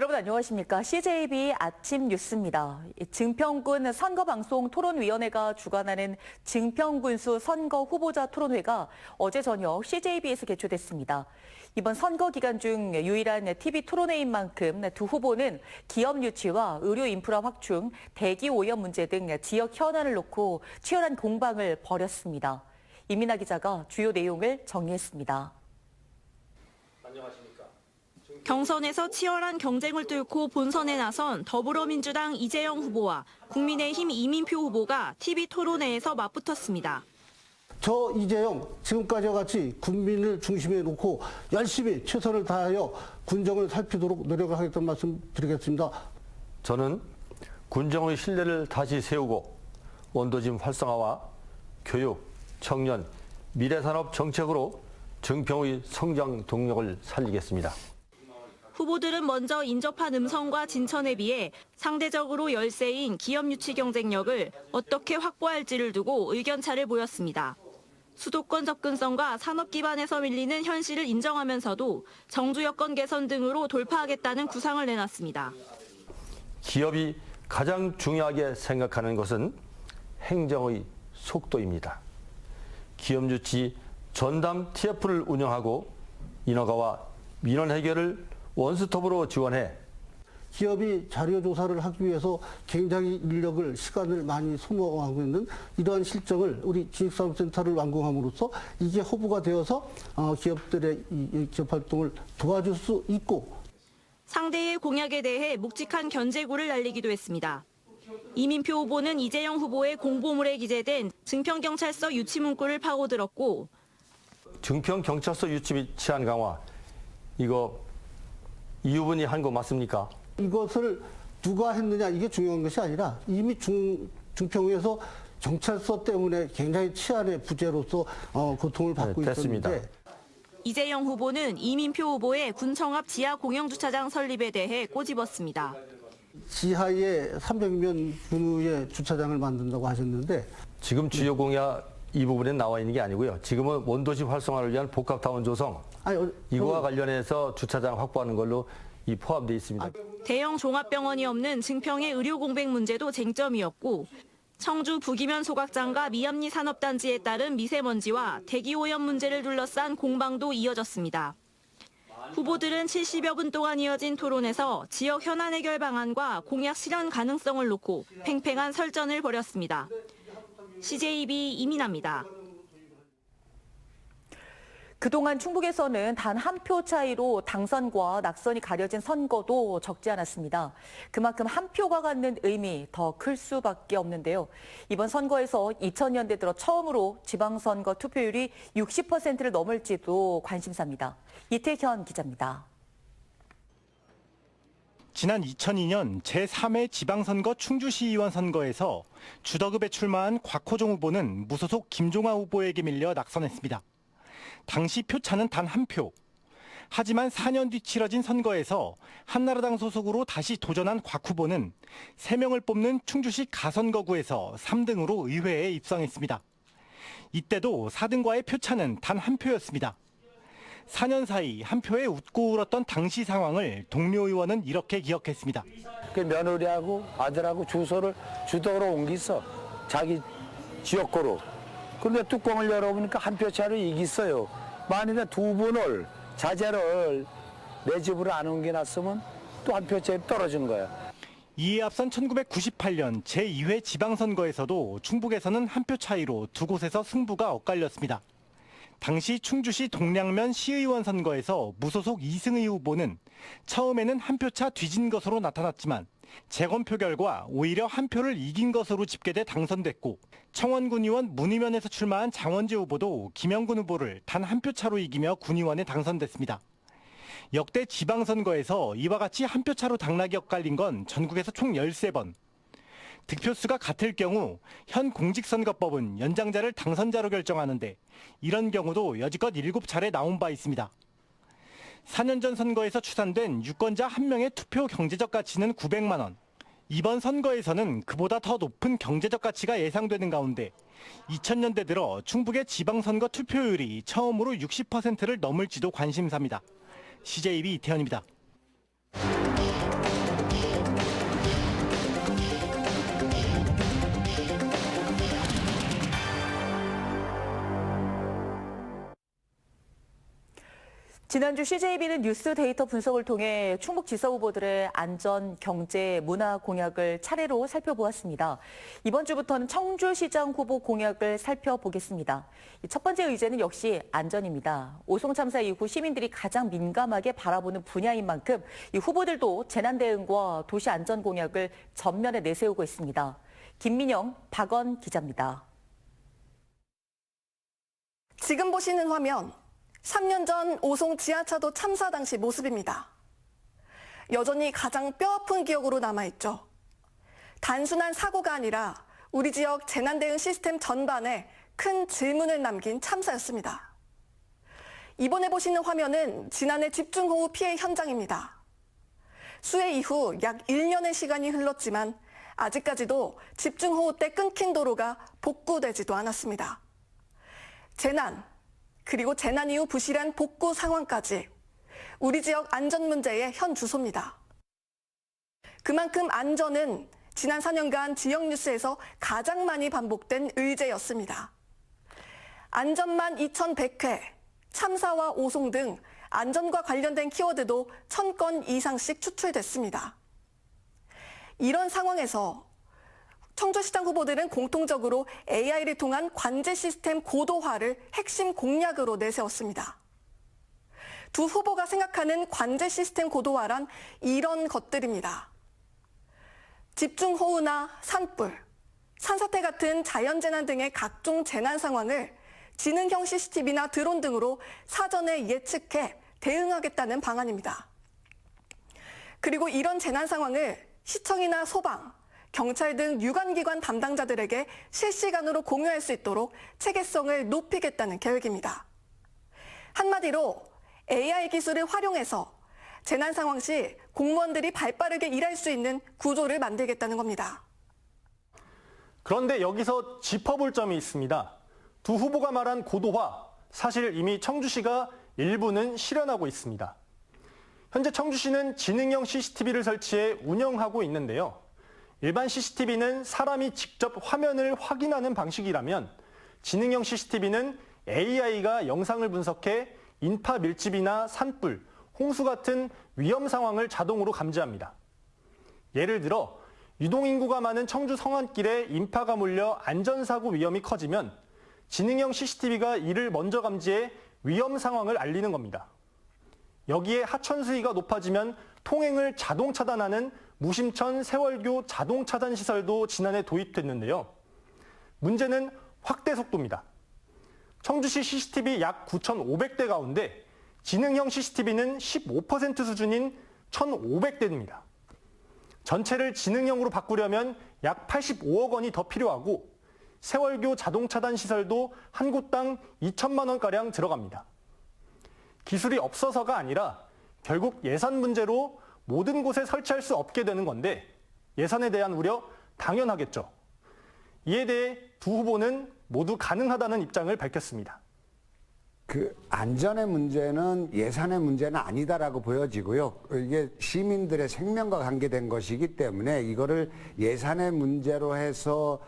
여러분 안녕하십니까? CJB 아침 뉴스입니다. 증평군 선거방송 토론위원회가 주관하는 증평군수 선거 후보자 토론회가 어제 저녁 CJB에서 개최됐습니다. 이번 선거 기간 중 유일한 TV 토론회인 만큼 두 후보는 기업 유치와 의료 인프라 확충, 대기 오염 문제 등 지역 현안을 놓고 치열한 공방을 벌였습니다. 이민아 기자가 주요 내용을 정리했습니다. 안녕하십니까? 경선에서 치열한 경쟁을 뚫고 본선에 나선 더불어민주당 이재영 후보와 국민의힘 이민표 후보가 TV 토론회에서 맞붙었습니다. 저 이재영 지금까지와 같이 국민을 중심에 놓고 열심히 최선을 다하여 군정을 살피도록 노력하겠다는 말씀 드리겠습니다. 저는 군정의 신뢰를 다시 세우고 원도심 활성화와 교육, 청년, 미래산업 정책으로 증평의 성장 동력을 살리겠습니다. 후보들은 먼저 인접한 음성과 진천에 비해 상대적으로 열세인 기업 유치 경쟁력을 어떻게 확보할지를 두고 의견차를 보였습니다. 수도권 접근성과 산업 기반에서 밀리는 현실을 인정하면서도 정주 여건 개선 등으로 돌파하겠다는 구상을 내놨습니다. 기업이 가장 중요하게 생각하는 것은 행정의 속도입니다. 기업 유치 전담 TF를 운영하고 인허가와 민원 해결을 원스톱으로 지원해 기업이 자료 조사를 하기 위해서 굉장히 인력을, 시간을 많이 소모하고 있는 이러한 실정을 우리 지식사업센터를 완공함으로써 이게 허브가 되어서 기업들의 이 기업 활동을 도와줄 수 있고 상대의 공약에 대해 묵직한 견제구를 날리기도 했습니다. 이민표 후보는 이재영 후보의 공보물에 기재된 증평경찰서 유치 문구를 파고들었고 증평경찰서 유치 및 치안 강화 이거 이 후보니 한 거 맞습니까? 이것을 누가 했느냐 이게 중요한 것이 아니라 이미 증평에서 경찰서 때문에 굉장히 치안의 부재로서 고통을 받고 됐습니다. 있었는데 이재영 후보는 이민표 후보의 군청 앞 지하 공영주차장 설립에 대해 꼬집었습니다. 지하에 300명 규모의 주차장을 만든다고 하셨는데 지금 주요 공약 이 부분에 나와 있는 게 아니고요. 지금은 원도시 활성화를 위한 복합타운 조성 이거와 관련해서 주차장 확보하는 걸로 포함되어 있습니다. 대형 종합병원이 없는 증평의 의료 공백 문제도 쟁점이었고 청주 북이면 소각장과 미암리 산업단지에 따른 미세먼지와 대기오염 문제를 둘러싼 공방도 이어졌습니다. 후보들은 70여 분 동안 이어진 토론에서 지역 현안 해결 방안과 공약 실현 가능성을 놓고 팽팽한 설전을 벌였습니다. CJB 이민아입니다. 그동안 충북에서는 단 한 표 차이로 당선과 낙선이 가려진 선거도 적지 않았습니다. 그만큼 한 표가 갖는 의미 더 클 수밖에 없는데요. 이번 선거에서 2000년대 들어 처음으로 지방선거 투표율이 60%를 넘을지도 관심사입니다. 이태현 기자입니다. 지난 2002년 제3회 지방선거 충주시의원 선거에서 주덕읍에 출마한 곽호종 후보는 무소속 김종화 후보에게 밀려 낙선했습니다. 당시 표차는 단 한 표. 하지만 4년 뒤 치러진 선거에서 한나라당 소속으로 다시 도전한 곽 후보는 3명을 뽑는 충주시 가선거구에서 3등으로 의회에 입성했습니다. 이때도 4등과의 표차는 단 한 표였습니다. 4년 사이 한 표에 웃고 울었던 당시 상황을 동료 의원은 이렇게 기억했습니다. 그 며느리하고 아들하고 주소를 주덕으로 옮겼어. 자기 지역구로. 그런데 뚜껑을 열어보니까 한 표 차로 이겼어요. 만일에 두 분을 자제를 내 집으로 안 옮겨놨으면 또 한 표 차에 떨어진 거야. 이에 앞선 1998년 제2회 지방선거에서도 충북에서는 한 표 차이로 두 곳에서 승부가 엇갈렸습니다. 당시 충주시 동량면 시의원 선거에서 무소속 이승의 후보는 처음에는 한 표 차 뒤진 것으로 나타났지만 재검표 결과 오히려 한 표를 이긴 것으로 집계돼 당선됐고 청원군 의원 문의면에서 출마한 장원재 후보도 김영군 후보를 단 한 표 차로 이기며 군의원에 당선됐습니다. 역대 지방선거에서 이와 같이 한 표 차로 당락이 엇갈린 건 전국에서 총 13번. 득표수가 같을 경우 현 공직선거법은 연장자를 당선자로 결정하는데 이런 경우도 여지껏 7차례 나온 바 있습니다. 4년 전 선거에서 추산된 유권자 한 명의 투표 경제적 가치는 900만 원. 이번 선거에서는 그보다 더 높은 경제적 가치가 예상되는 가운데 2000년대 들어 충북의 지방선거 투표율이 처음으로 60%를 넘을지도 관심사입니다. CJB 이태현입니다. 지난주 CJB는 뉴스 데이터 분석을 통해 충북지사 후보들의 안전, 경제, 문화 공약을 차례로 살펴보았습니다. 이번 주부터는 청주시장 후보 공약을 살펴보겠습니다. 첫 번째 의제는 역시 안전입니다. 오송 참사 이후 시민들이 가장 민감하게 바라보는 분야인 만큼 이 후보들도 재난 대응과 도시 안전 공약을 전면에 내세우고 있습니다. 김민영, 박원 기자입니다. 지금 보시는 화면, 3년 전 오송 지하차도 참사 당시 모습입니다. 여전히 가장 뼈아픈 기억으로 남아있죠. 단순한 사고가 아니라 우리 지역 재난대응 시스템 전반에 큰 질문을 남긴 참사였습니다. 이번에 보시는 화면은 지난해 집중호우 피해 현장입니다. 수해 이후 약 1년의 시간이 흘렀지만 아직까지도 집중호우 때 끊긴 도로가 복구되지도 않았습니다. 재난, 그리고 재난 이후 부실한 복구 상황까지 우리 지역 안전 문제의 현 주소입니다. 그만큼 안전은 지난 4년간 지역 뉴스에서 가장 많이 반복된 의제였습니다. 안전만 2100회, 참사와 오송 등 안전과 관련된 키워드도 1000건 이상씩 추출됐습니다. 이런 상황에서 청주시장 후보들은 공통적으로 AI를 통한 관제 시스템 고도화를 핵심 공약으로 내세웠습니다. 두 후보가 생각하는 관제 시스템 고도화란 이런 것들입니다. 집중호우나 산불, 산사태 같은 자연재난 등의 각종 재난 상황을 지능형 CCTV나 드론 등으로 사전에 예측해 대응하겠다는 방안입니다. 그리고 이런 재난 상황을 시청이나 소방, 경찰 등 유관기관 담당자들에게 실시간으로 공유할 수 있도록 체계성을 높이겠다는 계획입니다. 한마디로 AI 기술을 활용해서 재난 상황 시 공무원들이 발빠르게 일할 수 있는 구조를 만들겠다는 겁니다. 그런데 여기서 짚어볼 점이 있습니다. 두 후보가 말한 고도화, 사실 이미 청주시가 일부는 실현하고 있습니다. 현재 청주시는 지능형 CCTV를 설치해 운영하고 있는데요. 일반 CCTV는 사람이 직접 화면을 확인하는 방식이라면 지능형 CCTV는 AI가 영상을 분석해 인파 밀집이나 산불, 홍수 같은 위험 상황을 자동으로 감지합니다. 예를 들어 유동인구가 많은 청주 성안길에 인파가 몰려 안전사고 위험이 커지면 지능형 CCTV가 이를 먼저 감지해 위험 상황을 알리는 겁니다. 여기에 하천 수위가 높아지면 통행을 자동 차단하는 무심천 세월교 자동 차단 시설도 지난해 도입됐는데요. 문제는 확대 속도입니다. 청주시 CCTV 약 9,500대 가운데 지능형 CCTV는 15% 수준인 1,500대입니다. 전체를 지능형으로 바꾸려면 약 85억 원이 더 필요하고 세월교 자동 차단 시설도 한 곳당 2천만 원가량 들어갑니다. 기술이 없어서가 아니라 결국 예산 문제로 모든 곳에 설치할 수 없게 되는 건데 예산에 대한 우려 당연하겠죠. 이에 대해 두 후보는 모두 가능하다는 입장을 밝혔습니다. 그 안전의 문제는 예산의 문제는 아니다라고 보여지고요. 이게 시민들의 생명과 관계된 것이기 때문에 이거를 예산의 문제로 해서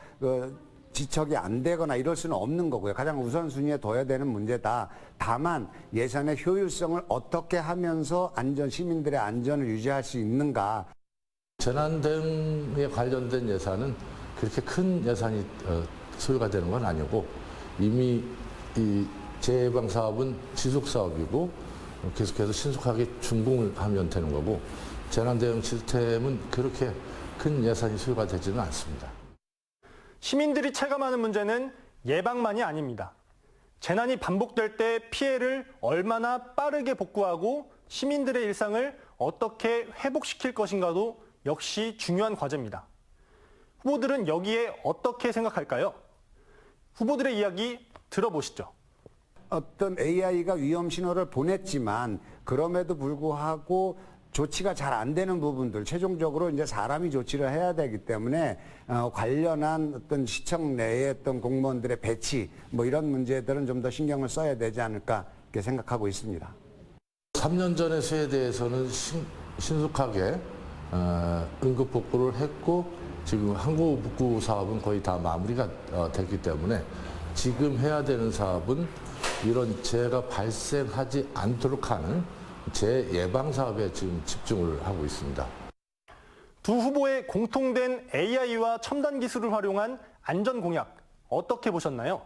지척이 안 되거나 이럴 수는 없는 거고요. 가장 우선순위에 둬야 되는 문제다. 다만 예산의 효율성을 어떻게 하면서 시민들의 안전을 유지할 수 있는가. 재난 대응에 관련된 예산은 그렇게 큰 예산이 소요가 되는 건 아니고 이미 이 재예방 사업은 지속 사업이고 계속해서 신속하게 준공을 하면 되는 거고 재난 대응 시스템은 그렇게 큰 예산이 소요가 되지는 않습니다. 시민들이 체감하는 문제는 예방만이 아닙니다. 재난이 반복될 때 피해를 얼마나 빠르게 복구하고 시민들의 일상을 어떻게 회복시킬 것인가도 역시 중요한 과제입니다. 후보들은 여기에 어떻게 생각할까요? 후보들의 이야기 들어보시죠. 어떤 AI가 위험 신호를 보냈지만 그럼에도 불구하고 조치가 잘 안 되는 부분들, 최종적으로 이제 사람이 조치를 해야 되기 때문에 관련한 어떤 시청 내의 어떤 공무원들의 배치, 뭐 이런 문제들은 좀 더 신경을 써야 되지 않을까 이렇게 생각하고 있습니다. 3년 전의 수에 대해서는 신속하게 응급 복구를 했고 지금 항구 복구 사업은 거의 다 마무리가 됐기 때문에 지금 해야 되는 사업은 이런 재해가 발생하지 않도록 하는 재예방 사업에 지금 집중을 하고 있습니다. 두 후보의 공통된 AI와 첨단 기술을 활용한 안전 공약 어떻게 보셨나요?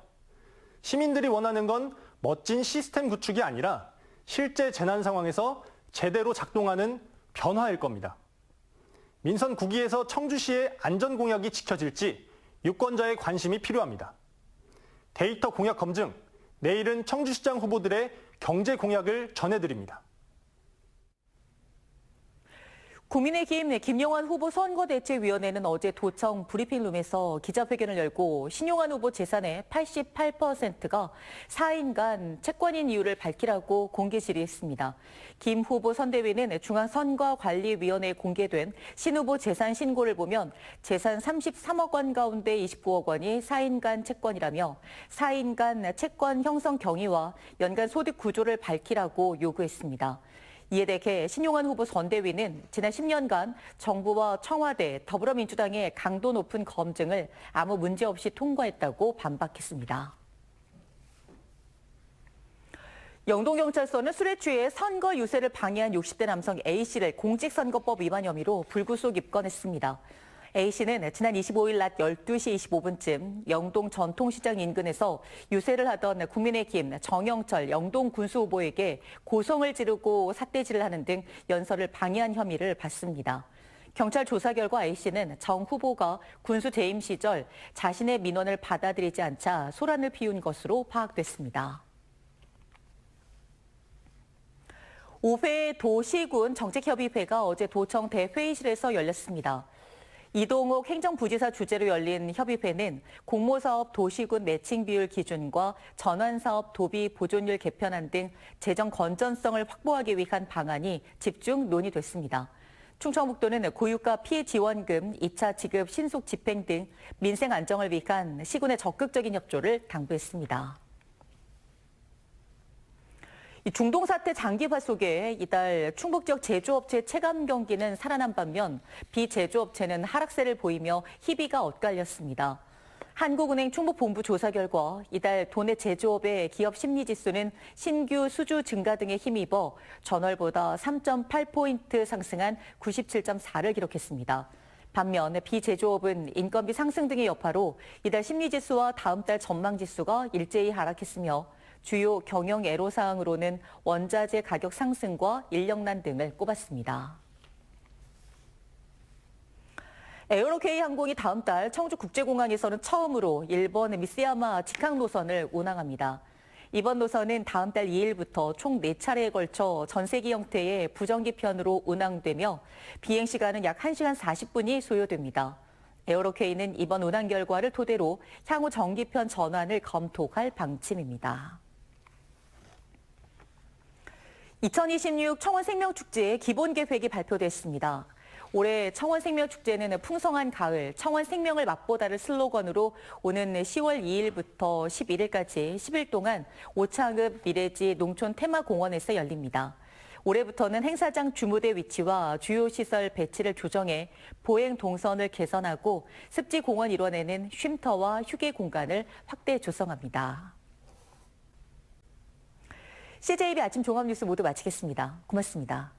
시민들이 원하는 건 멋진 시스템 구축이 아니라 실제 재난 상황에서 제대로 작동하는 변화일 겁니다. 민선 9기에서 청주시의 안전 공약이 지켜질지 유권자의 관심이 필요합니다. 데이터 공약 검증, 내일은 청주시장 후보들의 경제 공약을 전해드립니다. 국민의힘 김용환 후보 선거대책위원회는 어제 도청 브리핑룸에서 기자회견을 열고 신용환 후보 재산의 88%가 4인간 채권인 이유를 밝히라고 공개 질의했습니다. 김 후보 선대위는 중앙선거관리위원회에 공개된 신 후보 재산 신고를 보면 재산 33억 원 가운데 29억 원이 4인간 채권이라며 4인간 채권 형성 경위와 연간 소득 구조를 밝히라고 요구했습니다. 이에 대해 신용환 후보 선대위는 지난 10년간 정부와 청와대, 더불어민주당의 강도 높은 검증을 아무 문제 없이 통과했다고 반박했습니다. 영동경찰서는 술에 취해 선거 유세를 방해한 60대 남성 A씨를 공직선거법 위반 혐의로 불구속 입건했습니다. A씨는 지난 25일 낮 12시 25분쯤 영동 전통시장 인근에서 유세를 하던 국민의힘 정영철 영동 군수 후보에게 고성을 지르고 삿대질을 하는 등 연설을 방해한 혐의를 받습니다. 경찰 조사 결과 A씨는 정 후보가 군수 재임 시절 자신의 민원을 받아들이지 않자 소란을 피운 것으로 파악됐습니다. 5회 도시군 정책협의회가 어제 도청 대회의실에서 열렸습니다. 이동욱 행정부지사 주재로 열린 협의회는 공모사업 도시군 매칭 비율 기준과 전환사업 도비 보존율 개편안 등 재정 건전성을 확보하기 위한 방안이 집중 논의됐습니다. 충청북도는 고유가 피해 지원금 2차 지급 신속 집행 등 민생 안정을 위한 시군의 적극적인 협조를 당부했습니다. 중동 사태 장기화 속에 이달 충북 지역 제조업체 체감 경기는 살아난 반면 비제조업체는 하락세를 보이며 희비가 엇갈렸습니다. 한국은행 충북본부 조사 결과 이달 도내 제조업의 기업 심리지수는 신규 수주 증가 등에 힘입어 전월보다 3.8포인트 상승한 97.4를 기록했습니다. 반면 비제조업은 인건비 상승 등의 여파로 이달 심리지수와 다음 달 전망지수가 일제히 하락했으며 주요 경영 애로사항으로는 원자재 가격 상승과 인력난 등을 꼽았습니다. 에어로K 항공이 다음 달 청주국제공항에서는 처음으로 일본 미쓰야마 직항 노선을 운항합니다. 이번 노선은 다음 달 2일부터 총 4차례에 걸쳐 전세기 형태의 부정기편으로 운항되며 비행시간은 약 1시간 40분이 소요됩니다. 에어로K는 이번 운항 결과를 토대로 향후 정기편 전환을 검토할 방침입니다. 2026 청원생명축제의 기본계획이 발표됐습니다. 올해 청원생명축제는 풍성한 가을, 청원생명을 맛보다를 슬로건으로 오는 10월 2일부터 11일까지 10일 동안 오창읍 미래지 농촌 테마공원에서 열립니다. 올해부터는 행사장 주무대 위치와 주요 시설 배치를 조정해 보행 동선을 개선하고 습지공원 일원에는 쉼터와 휴게 공간을 확대 조성합니다. CJB 아침 종합뉴스 모두 마치겠습니다. 고맙습니다.